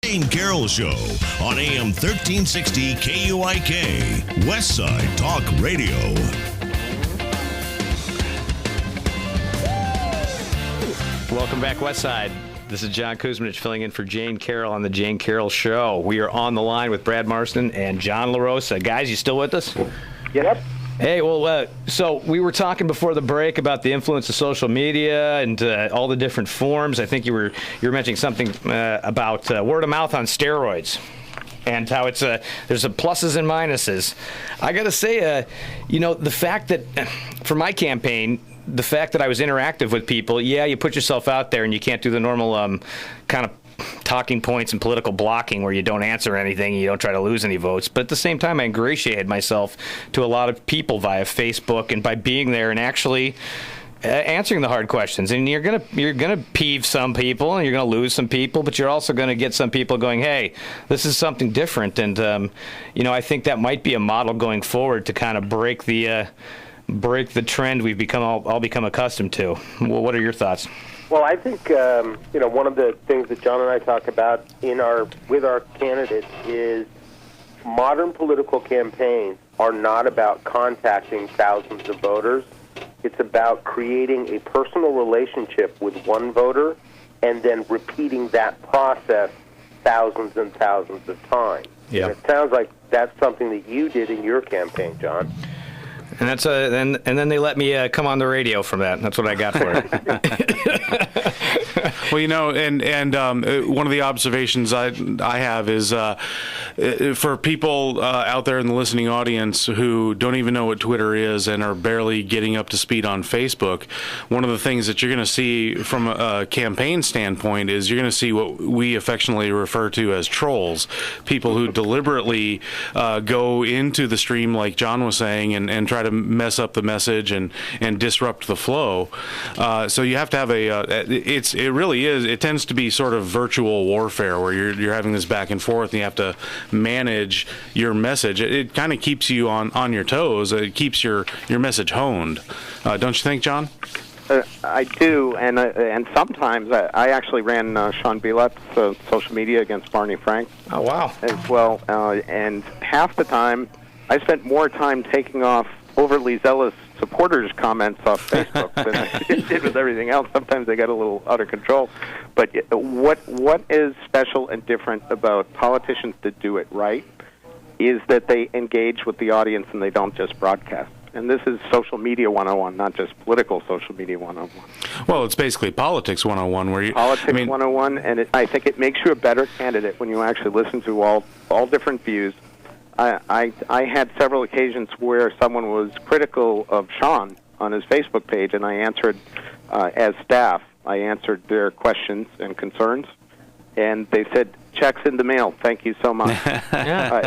Jane Carroll Show on AM 1360 KUIK, Westside Talk Radio. Welcome back, Westside. This is John Kuzmanich filling in for Jane Carroll on the Jane Carroll Show. We are on the line with Brad Marston and John LaRosa. Guys, you still with us? Yep. Hey, well, so we were talking before the break about the influence of social media and all the different forms. I think you were mentioning something about word of mouth on steroids and how it's there's pluses and minuses. I got to say, the fact that for my campaign, the fact that I was interactive with people, yeah, you put yourself out there and you can't do the normal kind of talking points and political blocking where you don't answer anything and you don't try to lose any votes. But at the same time, I ingratiated myself to a lot of people via Facebook and by being there and actually answering the hard questions. And you're gonna peeve some people and you're gonna lose some people, but you're also gonna get some people going, hey, this is something different. And I think that might be a model going forward to kind of break the trend we've all become accustomed to. Well, what are your thoughts? Well, I think one of the things that John and I talk about with our candidates is modern political campaigns are not about contacting thousands of voters. It's about creating a personal relationship with one voter and then repeating that process thousands and thousands of times. Yeah. And it sounds like that's something that you did in your campaign, John. And that's and then they let me come on the radio from that. That's what I got for it. Well, and one of the observations I have is for people out there in the listening audience who don't even know what Twitter is and are barely getting up to speed on Facebook, one of the things that you're going to see from a campaign standpoint is you're going to see what we affectionately refer to as trolls, people who deliberately go into the stream, like John was saying, and try to mess up the message and disrupt the flow. So you have to have it really is. It tends to be sort of virtual warfare where you're having this back and forth, and you have to manage your message. It kind of keeps you on your toes. It keeps your message honed. Don't you think, John? I do, and sometimes I actually ran Sean Bilet's social media against Barney Frank. Oh, wow. As well, and half the time I spent more time taking off overly zealous supporters' comments off Facebook than I did with everything else. Sometimes they get a little out of control. But what is special and different about politicians that do it right is that they engage with the audience and they don't just broadcast. And this is social media 101, not just political social media 101. Well, it's basically politics 101. Politics 101, and I think it makes you a better candidate when you actually listen to all different views. I had several occasions where someone was critical of Sean on his Facebook page, and I answered, as staff, I answered their questions and concerns, and they said, "Check's in the mail. Thank you so much."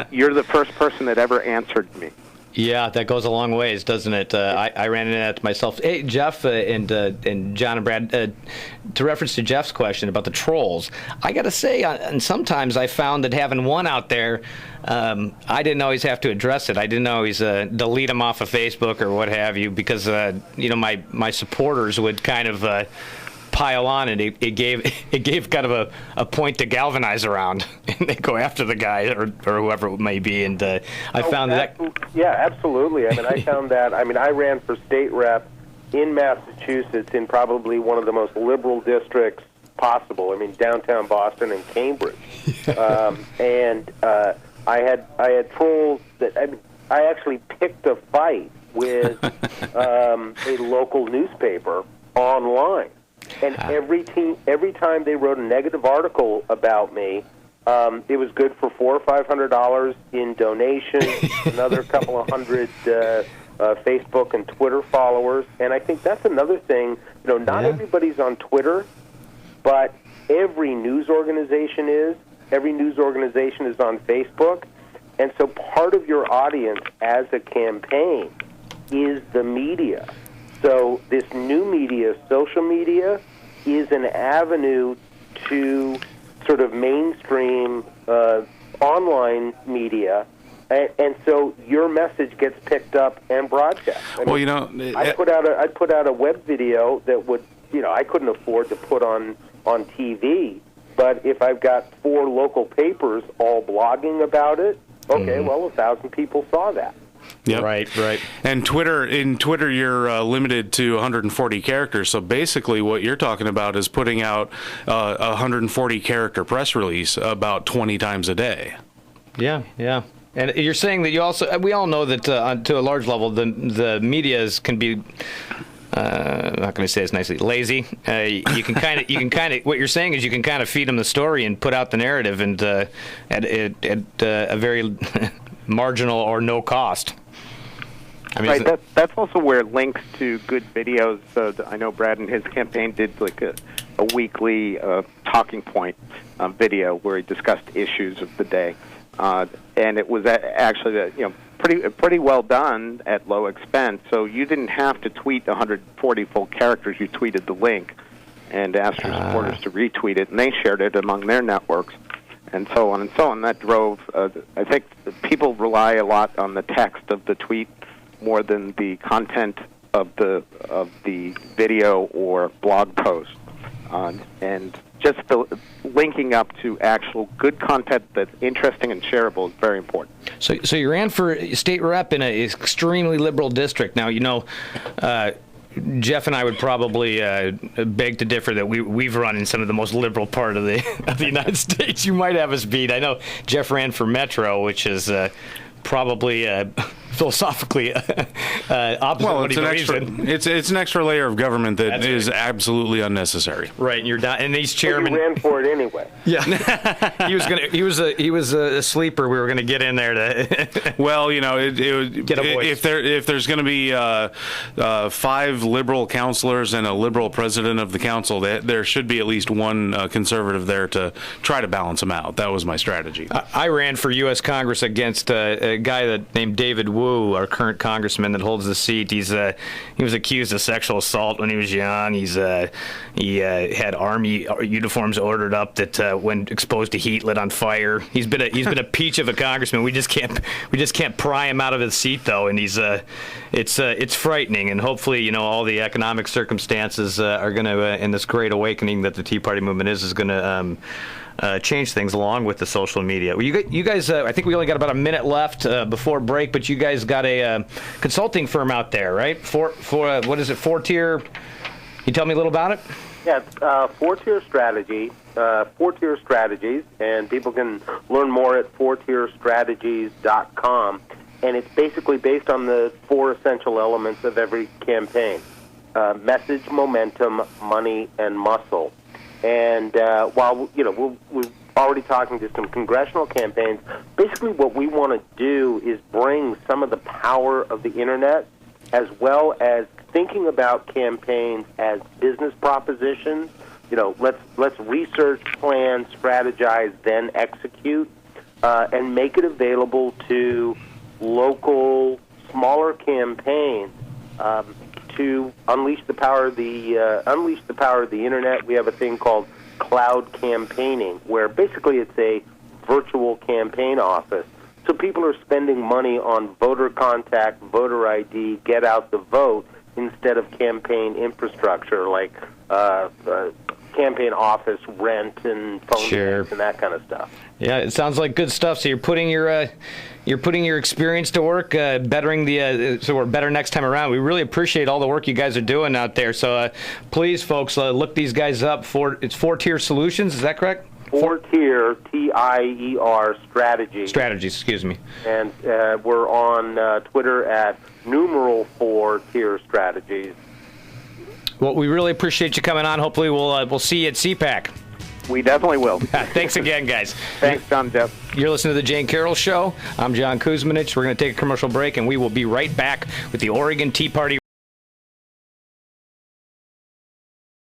You're the first person that ever answered me. Yeah, that goes a long ways, doesn't it? I ran into that myself. Hey, Jeff and John and Brad, to reference to Jeff's question about the trolls, I got to say, and sometimes I found that having one out there, I didn't always have to address it. I didn't always delete them off of Facebook or what have you because, my supporters would kind of pile on, and it gave kind of a point to galvanize around, and they go after the guy or whoever it may be. And I found that. Yeah, absolutely. I found that. I ran for state rep in Massachusetts in probably one of the most liberal districts possible. Downtown Boston and Cambridge, and I had trolls that I actually picked a fight with a local newspaper online. And every time they wrote a negative article about me, it was good for $400 or $500 in donations, another couple of hundred Facebook and Twitter followers. And I think that's another thing. Not everybody's on Twitter, but every news organization is. Every news organization is on Facebook. And so part of your audience as a campaign is the media. So this new media, social media, is an avenue to sort of mainstream online media, and so your message gets picked up and broadcast. I put out a web video that would, I couldn't afford to put on TV, But if I've got 4 local papers all blogging about it, okay, well, 1,000 people saw that. Yep. Right. And in Twitter, you're limited to 140 characters. So basically, what you're talking about is putting out a 140 character press release about 20 times a day. Yeah. And you're saying that we all know that to a large level, the medias can be. I'm not going to say this nicely. Lazy. You can kind of. What you're saying is you can kind of feed them the story and put out the narrative, and at a very marginal or no cost. I mean, right. That's also where links to good videos. I know Brad and his campaign did like a weekly talking point video where he discussed issues of the day, and it was actually pretty well done at low expense. So you didn't have to tweet 140 full characters. You tweeted the link and asked your supporters to retweet it, and they shared it among their networks, and so on and so on. That drove. I think people rely a lot on the text of the tweet more than the content of the video or blog post, and just the linking up to actual good content that's interesting and shareable is very important. So you ran for state rep in an extremely liberal district. Now, Jeff and I would probably beg to differ that we've run in some of the most liberal part of the United States. You might have us beat. I know Jeff ran for Metro, which is probably philosophically opposite what he believes in. It's an extra layer of government that is absolutely unnecessary. Right, and you're not. And these chairmen ran for it anyway. Yeah, he was a sleeper. We were going to get in there to. Well, get a voice. If there's going to be 5 liberal counselors and a liberal president of the council, there should be at least one conservative there to try to balance them out. That was my strategy. I ran for U.S. Congress against a guy named David Wu, our current congressman that holds the seat. He was accused of sexual assault when he was young. He had army uniforms ordered up that when exposed to heat lit on fire. He's been a peach of a congressman. We just can't pry him out of his seat though, and it's frightening. And hopefully, all the economic circumstances are going to, in this great awakening that the Tea Party movement is going to. Change things along with the social media. Well, you guys, I think we only got about a minute left before break, but you guys got a consulting firm out there, right? For what is it? 4-tier. You tell me a little about it. Yeah, it's 4-tier strategy. 4-tier strategies, and people can learn more at 4tierstrategies.com. And it's basically based on the 4 essential elements of every campaign: message, momentum, money, and muscle. And while we're already talking to some congressional campaigns, basically what we want to do is bring some of the power of the internet, as well as thinking about campaigns as business propositions. Let's research, plan, strategize, then execute, and make it available to local, smaller campaigns. To unleash the power of the internet. We have a thing called cloud campaigning, where basically it's a virtual campaign office. So people are spending money on voter contact, voter ID, get out the vote, instead of campaign infrastructure like campaign office rent and phone rent and that kind of stuff. Yeah, it sounds like good stuff. So you're putting your experience to work, bettering so we're better next time around. We really appreciate all the work you guys are doing out there. So please, folks, look these guys up. It's 4-tier solutions. Is that correct? 4-tier, TIER strategies. Strategies, excuse me. And we're on Twitter at #4-tier strategies. Well, we really appreciate you coming on. Hopefully, we'll see you at CPAC. We definitely will. Thanks again, guys. Thanks, John, Jeff. You're listening to The Jane Carroll Show. I'm John Kuzminich. We're going to take a commercial break, and we will be right back with the Oregon Tea Party